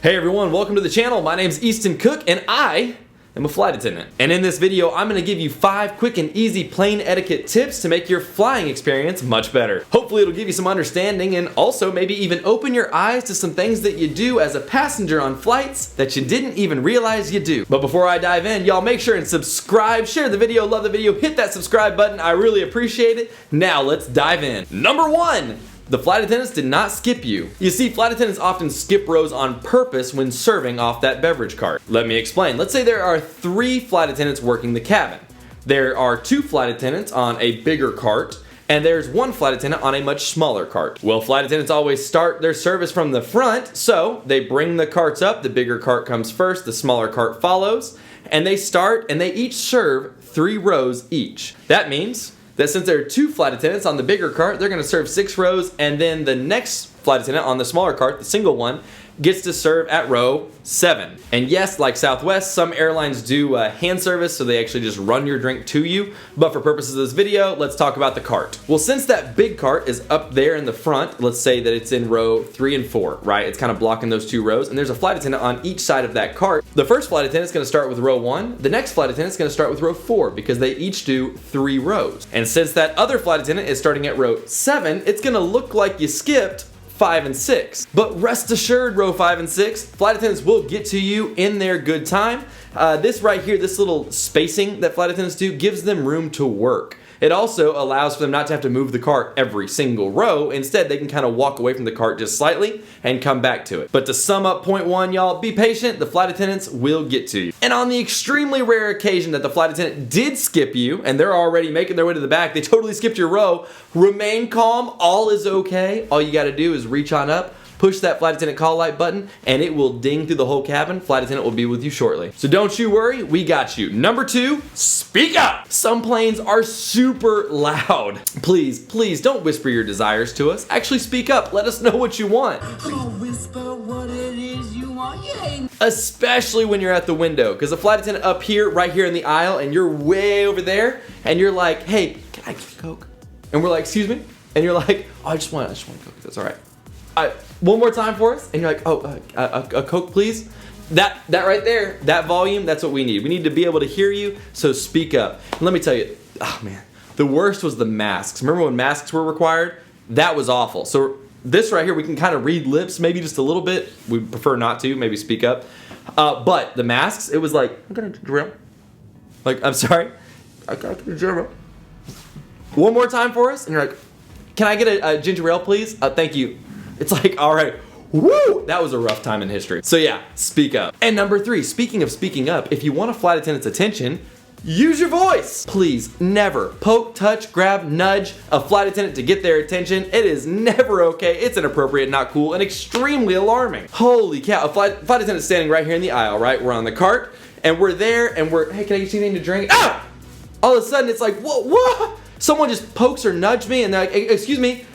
Hey everyone, welcome to the channel. My name's Easton Cook and I am a flight attendant. And in this video, I'm gonna give you 5 quick and easy plane etiquette tips to make your flying experience much better. Hopefully it'll give you some understanding and also maybe even open your eyes to some things that you do as a passenger on flights that you didn't even realize you do. But before I dive in, y'all make sure and subscribe, share the video, love the video, hit that subscribe button. I really appreciate it. Now let's dive in. Number 1. The flight attendants did not skip you. You see, flight attendants often skip rows on purpose when serving off that beverage cart. Let me explain. Let's say there are 3 flight attendants working the cabin. There are 2 flight attendants on a bigger cart, and there's 1 flight attendant on a much smaller cart. Well, flight attendants always start their service from the front, so they bring the carts up. The bigger cart comes first, the smaller cart follows, and they start and they each serve 3 rows each. That means that since there are 2 flight attendants on the bigger cart, they're gonna serve 6 rows, and then the next flight attendant on the smaller cart, the single one, gets to serve at row 7. And yes, like Southwest, some airlines do hand service, so they actually just run your drink to you. But for purposes of this video, let's talk about the cart. Well, since that big cart is up there in the front, let's say that it's in row 3 and 4, right? It's kind of blocking those 2 rows, and there's a flight attendant on each side of that cart. The first flight attendant is gonna start with row 1. The next flight attendant is gonna start with row 4 because they each do 3 rows. And since that other flight attendant is starting at row 7, it's gonna look like you skipped 5 and 6. But rest assured, row 5 and 6, flight attendants will get to you in their good time. This right here, this little spacing that flight attendants do gives them room to work. It also allows for them not to have to move the cart every single row. Instead, they can kind of walk away from the cart just slightly and come back to it. But to sum up point 1, y'all, be patient. The flight attendants will get to you. And on the extremely rare occasion that the flight attendant did skip you and they're already making their way to the back, they totally skipped your row, remain calm. All is okay. All you got to do is reach on up, push that flight attendant call light button, and it will ding through the whole cabin. Flight attendant will be with you shortly. So don't you worry, we got you. Number 2, speak up. Some planes are super loud. Please don't whisper your desires to us. Actually speak up. Let us know what you want. Don't whisper what it is you want. Yeah. Especially when you're at the window, because a flight attendant up here, right here in the aisle, and you're way over there, and you're like, hey, can I get a Coke? And we're like, excuse me? And you're like, oh, I just want a Coke. That's all right. One more time for us, and you're like, oh, a Coke, please. That right there, that volume, that's what we need. We need to be able to hear you, so speak up. And let me tell you, oh man, the worst was the masks. Remember when masks were required? That was awful. So this right here, we can kind of read lips, maybe just a little bit. We prefer not to, maybe speak up. But the masks, it was like, I'm gonna drill. Like, I'm sorry, I got to drill. One more time for us, and you're like, can I get a ginger ale, please? Thank you. It's like, all right, woo! That was a rough time in history. So yeah, speak up. And number 3, speaking of speaking up, if you want a flight attendant's attention, use your voice. Please never poke, touch, grab, nudge a flight attendant to get their attention. It is never okay. It's inappropriate, not cool, and extremely alarming. Holy cow, a flight attendant standing right here in the aisle, right? We're on the cart, and we're there, and hey, can I get you anything to drink? Ah! All of a sudden, it's like, what? Someone just pokes or nudged me, and they're like, excuse me.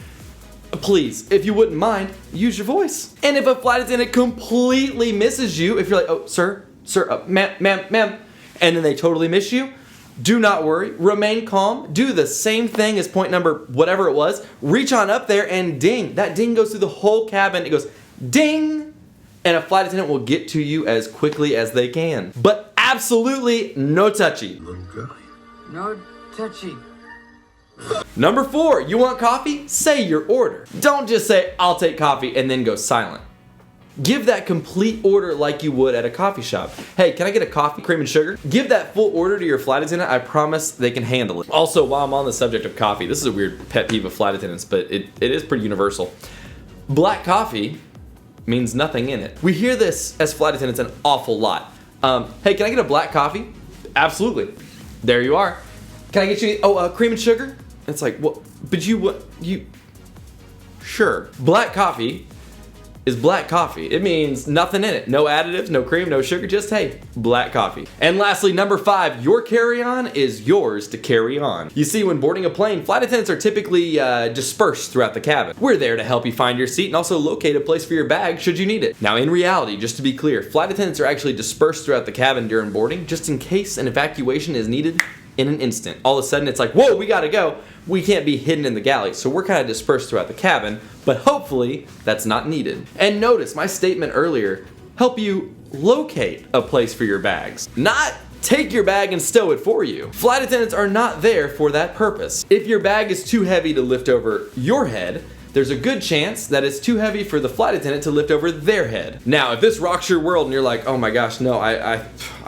Please, if you wouldn't mind, use your voice. And if a flight attendant completely misses you, if you're like, oh, sir, ma'am, and then they totally miss you, do not worry, remain calm, do the same thing as point number whatever it was, reach on up there and ding. That ding goes through the whole cabin, it goes ding, and a flight attendant will get to you as quickly as they can. But absolutely no touchy. No touchy. Number 4, you want coffee? Say your order. Don't just say, I'll take coffee, and then go silent. Give that complete order like you would at a coffee shop. Hey, can I get a coffee, cream and sugar? Give that full order to your flight attendant. I promise they can handle it. Also, while I'm on the subject of coffee, this is a weird pet peeve of flight attendants, but it is pretty universal. Black coffee means nothing in it. We hear this as flight attendants an awful lot. Hey, can I get a black coffee? Absolutely. There you are. Can I get you, cream and sugar? It's like, what? But sure. Black coffee is black coffee. It means nothing in it. No additives, no cream, no sugar, just, hey, black coffee. And lastly, number 5, your carry-on is yours to carry on. You see, when boarding a plane, flight attendants are typically dispersed throughout the cabin. We're there to help you find your seat and also locate a place for your bag should you need it. Now, in reality, just to be clear, flight attendants are actually dispersed throughout the cabin during boarding, just in case an evacuation is needed in an instant. All of a sudden, it's like, whoa, we gotta go. We can't be hidden in the galley, so we're kind of dispersed throughout the cabin, but hopefully that's not needed. And notice my statement earlier, help you locate a place for your bags, not take your bag and stow it for you. Flight attendants are not there for that purpose. If your bag is too heavy to lift over your head, there's a good chance that it's too heavy for the flight attendant to lift over their head. Now, if this rocks your world and you're like, oh my gosh, no, I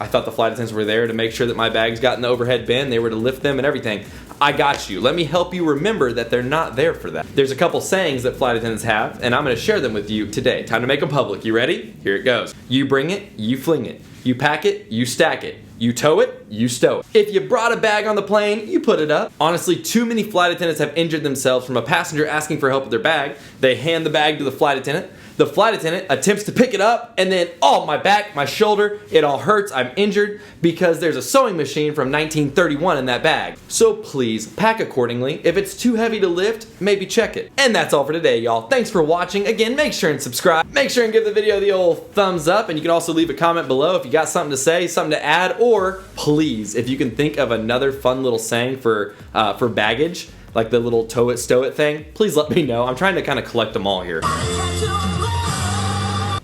thought the flight attendants were there to make sure that my bags got in the overhead bin, they were to lift them and everything. I got you. Let me help you remember that they're not there for that. There's a couple sayings that flight attendants have, and I'm gonna share them with you today. Time to make them public. You ready? Here it goes. You bring it, you fling it. You pack it, you stack it. You tow it, you stow it. If you brought a bag on the plane, you put it up. Honestly, too many flight attendants have injured themselves from a passenger asking for help with their bag. They hand the bag to the flight attendant. The flight attendant attempts to pick it up, and then, oh, my back, my shoulder, it all hurts, I'm injured, because there's a sewing machine from 1931 in that bag. So please, pack accordingly. If it's too heavy to lift, maybe check it. And that's all for today, y'all. Thanks for watching. Again, make sure and subscribe. Make sure and give the video the old thumbs up, and you can also leave a comment below if you got something to say, something to add, or please, if you can think of another fun little saying for baggage, like the little tow it, stow it thing, please let me know. I'm trying to kind of collect them all here.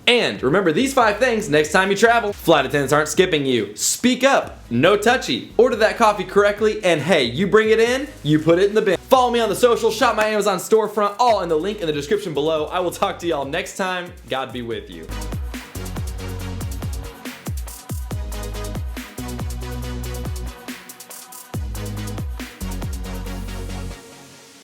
And remember these 5 things next time you travel. Flight attendants aren't skipping you. Speak up, no touchy. Order that coffee correctly, and hey, you bring it in, you put it in the bin. Follow me on the social, shop my Amazon storefront, all in the link in the description below. I will talk to y'all next time. God be with you.